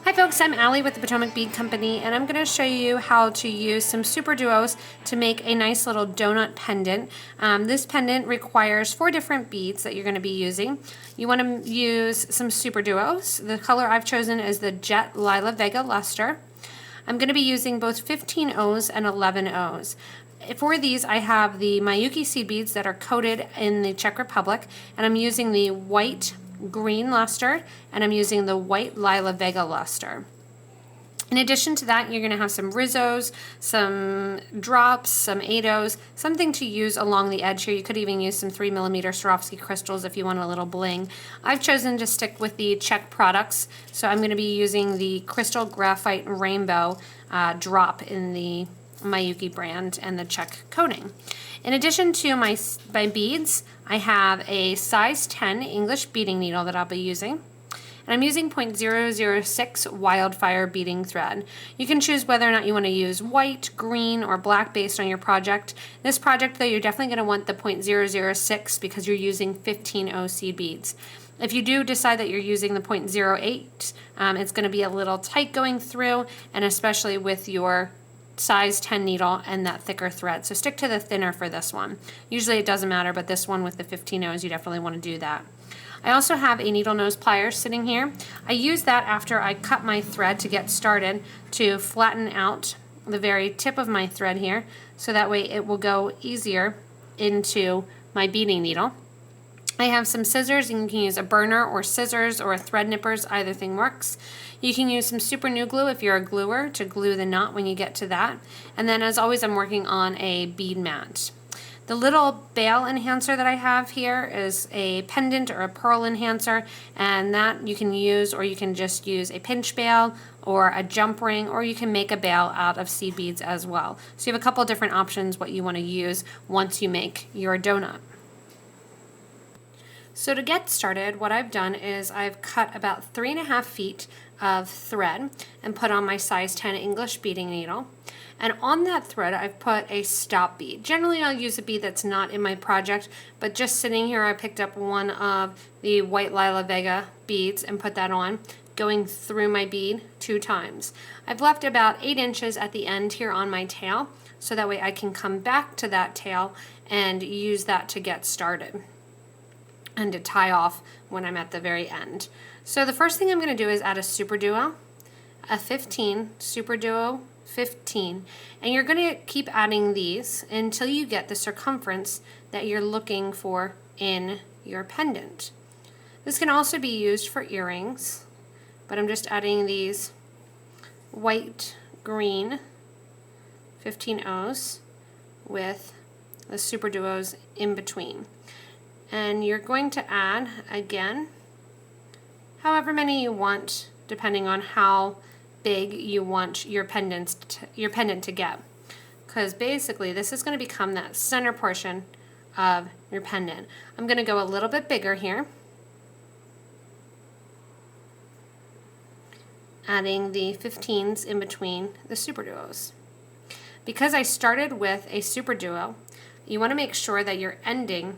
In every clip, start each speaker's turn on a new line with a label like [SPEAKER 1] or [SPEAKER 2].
[SPEAKER 1] Hi folks, I'm Allie with the Potomac Bead Company, and I'm going to show you how to use some SuperDuos to make a nice little donut pendant. This pendant requires 4 different beads that you're going to be using. You want to use some SuperDuos. The color I've chosen is the Jet Lila Vega Luster. I'm going to be using both 15 O's and 11 O's. For these, I have the Miyuki seed beads that are coated in the Czech Republic, and I'm using the white green luster, and I'm using the white Lila Vega luster. In addition to that, you're going to have some Rizzos, some drops, some 8-O's, something to use along the edge here. You could even use some 3mm Swarovski crystals if you want a little bling. I've chosen to stick with the Czech products, so I'm going to be using the Crystal Graphite Rainbow drop in the Miyuki brand and the Czech coating. In addition to my beads, I have a size 10 English beading needle that I'll be using. And I'm using 0.006 wildfire beading thread. You can choose whether or not you want to use white, green, or black based on your project. This project though, you're definitely going to want the 0.006 because you're using 15 OC beads. If you do decide that you're using the 0.08, it's going to be a little tight going through, and especially with your size 10 needle and that thicker thread. So stick to the thinner for this one. Usually it doesn't matter, but this one with the 15 O's, you definitely want to do that. I also have a needle nose pliers sitting here. I use that after I cut my thread to get started to flatten out the very tip of my thread here, so that way it will go easier into my beading needle. I have some scissors, and you can use a burner or scissors or a thread nippers, either thing works. You can use some super new glue if you're a gluer to glue the knot when you get to that. And then as always, I'm working on a bead mat. The little bail enhancer that I have here is a pendant or a pearl enhancer, and that you can use, or you can just use a pinch bail or a jump ring, or you can make a bail out of seed beads as well. So you have a couple different options what you want to use once you make your donut. So to get started, what I've done is I've cut about 3.5 feet of thread and put on my size 10 English beading needle. And on that thread, I've put a stop bead. Generally, I'll use a bead that's not in my project, but just sitting here, I picked up one of the white Lila Vega beads and put that on, going through my bead 2 times. I've left about 8 inches at the end here on my tail, so that way I can come back to that tail and use that to get started and to tie off when I'm at the very end. So the first thing I'm going to do is add a SuperDuo, a 15, SuperDuo 15, and you're going to keep adding these until you get the circumference that you're looking for in your pendant. This can also be used for earrings, but I'm just adding these white, green 15 O's with the SuperDuos in between. And you're going to add, again, however many you want, depending on how big you want your pendant to get. Because basically, this is going to become that center portion of your pendant. I'm going to go a little bit bigger here, adding the 15s in between the SuperDuos. Because I started with a SuperDuo, you want to make sure that you're ending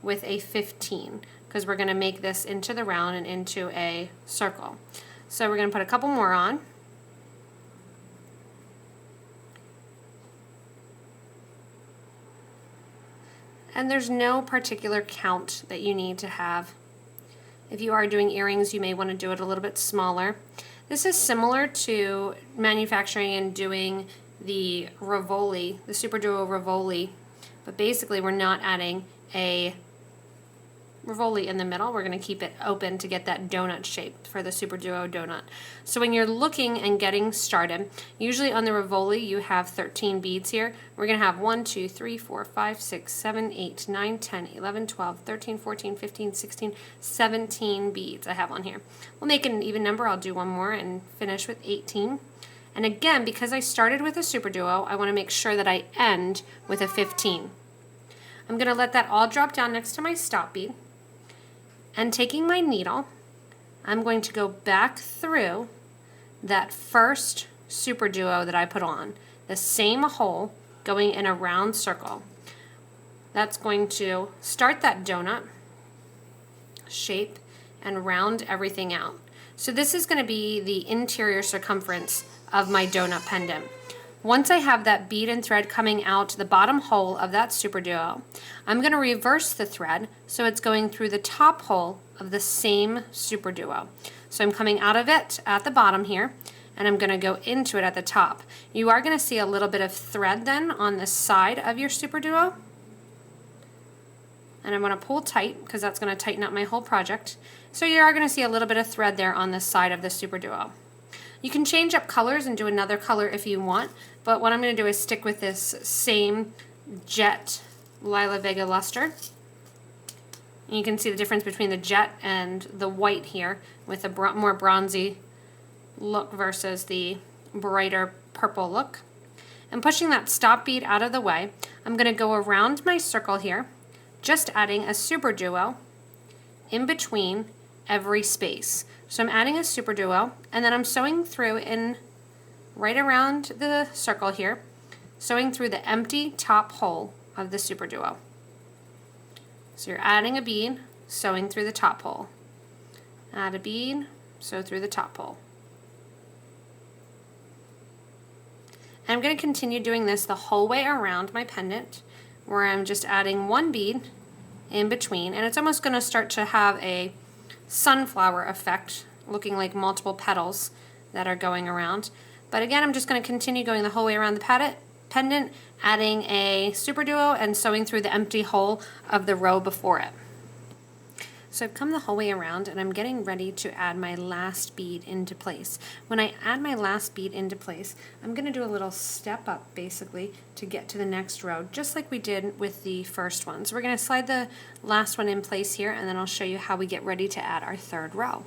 [SPEAKER 1] with a 15, because we're going to make this into the round and into a circle. So we're going to put a couple more on. And there's no particular count that you need to have. If you are doing earrings, you may want to do it a little bit smaller. This is similar to manufacturing and doing the Rivoli, the SuperDuo Rivoli, but basically we're not adding a Rivoli in the middle. We're going to keep it open to get that donut shape for the SuperDuo donut. So when you're looking and getting started, usually on the Rivoli you have 13 beads here. We're going to have 1, 2, 3, 4, 5, 6, 7, 8, 9, 10, 11, 12, 13, 14, 15, 16, 17 beads I have on here. We'll make an even number. I'll do one more and finish with 18. And again, because I started with a SuperDuo, I want to make sure that I end with a 15. I'm going to let that all drop down next to my stop bead. And taking my needle, I'm going to go back through that first SuperDuo that I put on, the same hole going in a round circle. That's going to start that donut shape and round everything out. So this is going to be the interior circumference of my donut pendant. Once I have that bead and thread coming out the bottom hole of that SuperDuo, I'm going to reverse the thread so it's going through the top hole of the same SuperDuo. So I'm coming out of it at the bottom here, and I'm going to go into it at the top. You are going to see a little bit of thread then on the side of your SuperDuo. And I'm going to pull tight because that's going to tighten up my whole project. So you are going to see a little bit of thread there on the side of the SuperDuo. You can change up colors and do another color if you want, but what I'm going to do is stick with this same Jet Lila Vega luster. And you can see the difference between the jet and the white here with a more bronzy look versus the brighter purple look. And pushing that stop bead out of the way, I'm going to go around my circle here, just adding a SuperDuo in between every space. So I'm adding a SuperDuo, and then I'm sewing through in right around the circle here, sewing through the empty top hole of the SuperDuo. So you're adding a bead, sewing through the top hole. Add a bead, sew through the top hole. And I'm going to continue doing this the whole way around my pendant, where I'm just adding one bead in between, and it's almost going to start to have a sunflower effect, looking like multiple petals that are going around. But again, I'm just going to continue going the whole way around the pendant, adding a SuperDuo and sewing through the empty hole of the row before it. So I've come the whole way around, and I'm getting ready to add my last bead into place. When I add my last bead into place, I'm going to do a little step up basically to get to the next row, just like we did with the first one. So we're going to slide the last one in place here, and then I'll show you how we get ready to add our third row.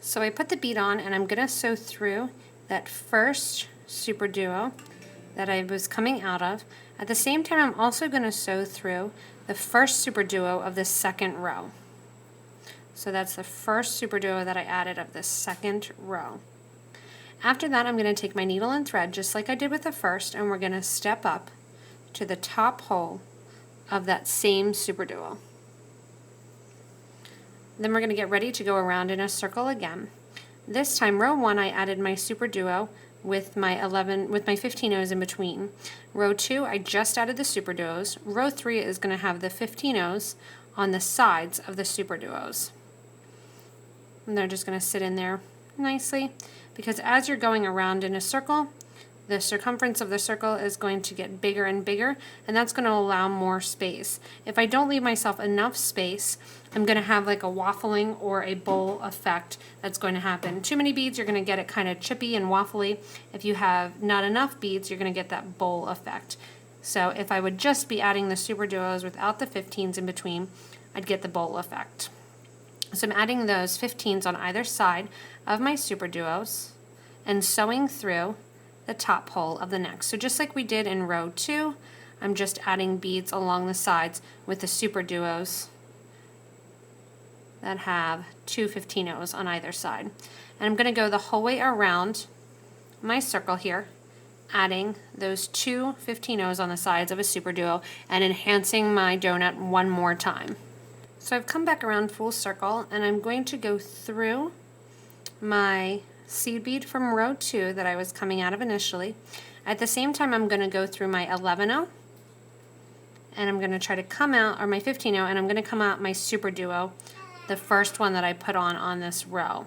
[SPEAKER 1] So I put the bead on, and I'm going to sew through that first SuperDuo that I was coming out of. At the same time, I'm also going to sew through the first SuperDuo of the second row. So that's the first SuperDuo that I added of the second row. After that, I'm going to take my needle and thread just like I did with the first, and we're going to step up to the top hole of that same SuperDuo. Then we're going to get ready to go around in a circle again. This time, row 1, I added my SuperDuo with my 15 O's in between. Row 2, I just added the SuperDuos. Row 3 is going to have the 15 O's on the sides of the SuperDuos. And they're just going to sit in there nicely, because as you're going around in a circle, the circumference of the circle is going to get bigger and bigger, and that's going to allow more space. If I don't leave myself enough space, I'm going to have like a waffling or a bowl effect that's going to happen. Too many beads, you're going to get it kind of chippy and waffly. If you have not enough beads, you're going to get that bowl effect. So if I would just be adding the SuperDuos without the 15s in between, I'd get the bowl effect. So I'm adding those 15s on either side of my SuperDuos and sewing through the top hole of the next. So just like we did in row 2, I'm just adding beads along the sides with the SuperDuos that have two 15 O's on either side. And I'm going to go the whole way around my circle here, adding those two 15 O's on the sides of a SuperDuo and enhancing my donut one more time. So I've come back around full circle, and I'm going to go through my seed bead from row 2 that I was coming out of initially. At the same time, I'm going to go through my 11O, and I'm going to try to come out, or my 15O, and I'm going to come out my SuperDuo, the first one that I put on this row.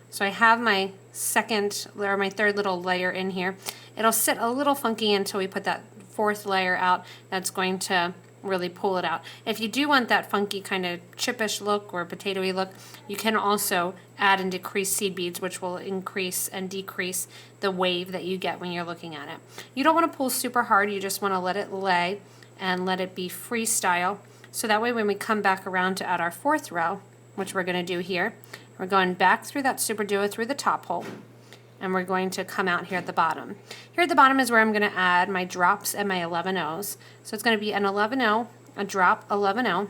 [SPEAKER 1] So I have my second, or my third little layer in here. It'll sit a little funky until we put that fourth layer out. That's going to really pull it out. If you do want that funky kind of chippish look or potatoey look, you can also add and decrease seed beads, which will increase and decrease the wave that you get when you're looking at it. You don't want to pull super hard, you just want to let it lay and let it be freestyle. So that way when we come back around to add our fourth row, which we're going to do here, we're going back through that SuperDuo through the top hole, and we're going to come out here at the bottom. Here at the bottom is where I'm going to add my drops and my 11 O's. So it's going to be an 11O, a drop 11O, and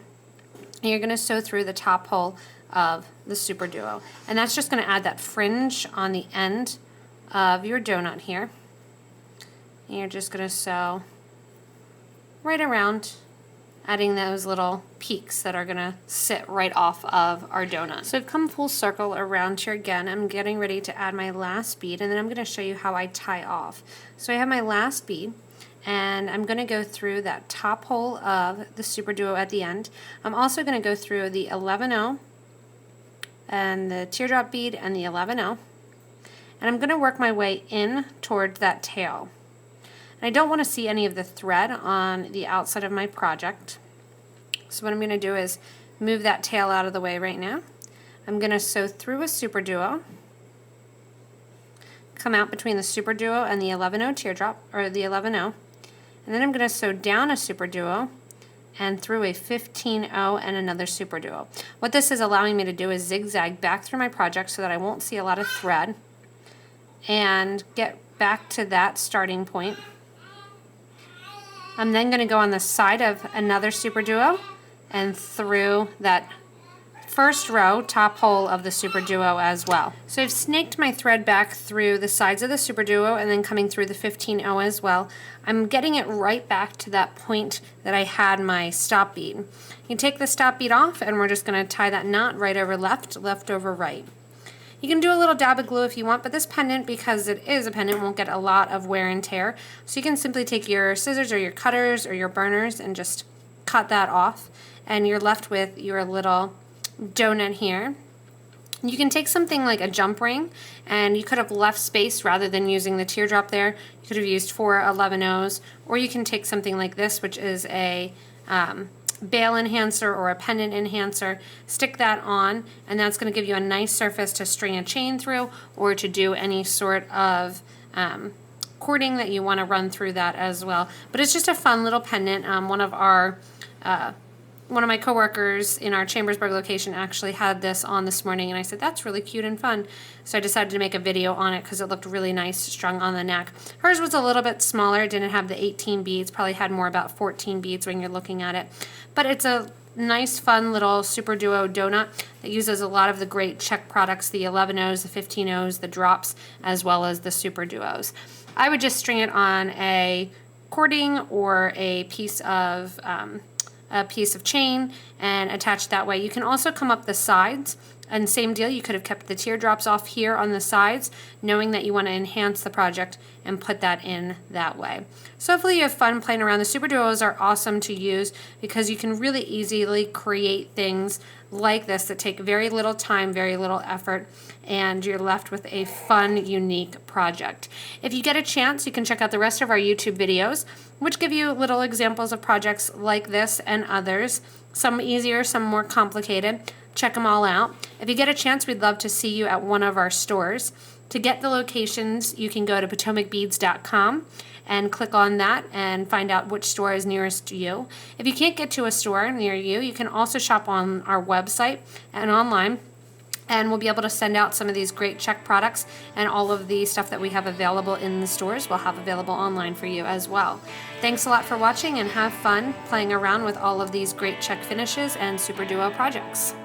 [SPEAKER 1] you're going to sew through the top hole of the SuperDuo. And that's just going to add that fringe on the end of your donut here. And you're just going to sew right around adding those little peaks that are gonna sit right off of our donut. So I've come full circle around here again. I'm getting ready to add my last bead, and then I'm gonna show you how I tie off. So I have my last bead, and I'm gonna go through that top hole of the SuperDuo at the end. I'm also gonna go through the 11-0 and the teardrop bead and the 11-0. And I'm gonna work my way in toward that tail. And I don't want to see any of the thread on the outside of my project. So what I'm going to do is move that tail out of the way right now. I'm going to sew through a SuperDuo, come out between the SuperDuo and the 11-0 teardrop, or the 11-0, and then I'm going to sew down a SuperDuo and through a 15-0 and another SuperDuo. What this is allowing me to do is zigzag back through my project so that I won't see a lot of thread and get back to that starting point. I'm then going to go on the side of another SuperDuo and through that first row, top hole of the SuperDuo as well. So I've snaked my thread back through the sides of the SuperDuo and then coming through the 15-0 as well. I'm getting it right back to that point that I had my stop bead. You take the stop bead off and we're just going to tie that knot right over left, left over right. You can do a little dab of glue if you want, but this pendant, because it is a pendant, won't get a lot of wear and tear. So you can simply take your scissors or your cutters or your burners and just cut that off, and you're left with your little donut here. You can take something like a jump ring, and you could have left space rather than using the teardrop there. You could have used 4 11-0s, or you can take something like this, which is a bail enhancer or a pendant enhancer, stick that on, and that's going to give you a nice surface to string a chain through or to do any sort of cording that you want to run through that as well. But it's just a fun little pendant. One of my coworkers in our Chambersburg location actually had this on this morning, and I said, that's really cute and fun. So I decided to make a video on it because it looked really nice strung on the neck. Hers was a little bit smaller. It didn't have the 18 beads, probably had more about 14 beads when you're looking at it. But it's a nice, fun little SuperDuo donut that uses a lot of the great Czech products, the 11-0s, the 15-0s, the drops, as well as the SuperDuos. I would just string it on a cording or a piece of chain and attach that way. You can also come up the sides, and same deal, you could have kept the teardrops off here on the sides, knowing that you want to enhance the project and put that in that way. So hopefully you have fun playing around. The SuperDuos are awesome to use because you can really easily create things like this that take very little time, very little effort, and you're left with a fun, unique project. If you get a chance, you can check out the rest of our YouTube videos, which give you little examples of projects like this and others, some easier, some more complicated. Check them all out. If you get a chance, we'd love to see you at one of our stores. To get the locations, you can go to potomacbeads.com and click on that and find out which store is nearest to you. If you can't get to a store near you, you can also shop on our website and online, and we'll be able to send out some of these great Czech products, and all of the stuff that we have available in the stores we'll have available online for you as well. Thanks a lot for watching, and have fun playing around with all of these great Czech finishes and SuperDuo projects.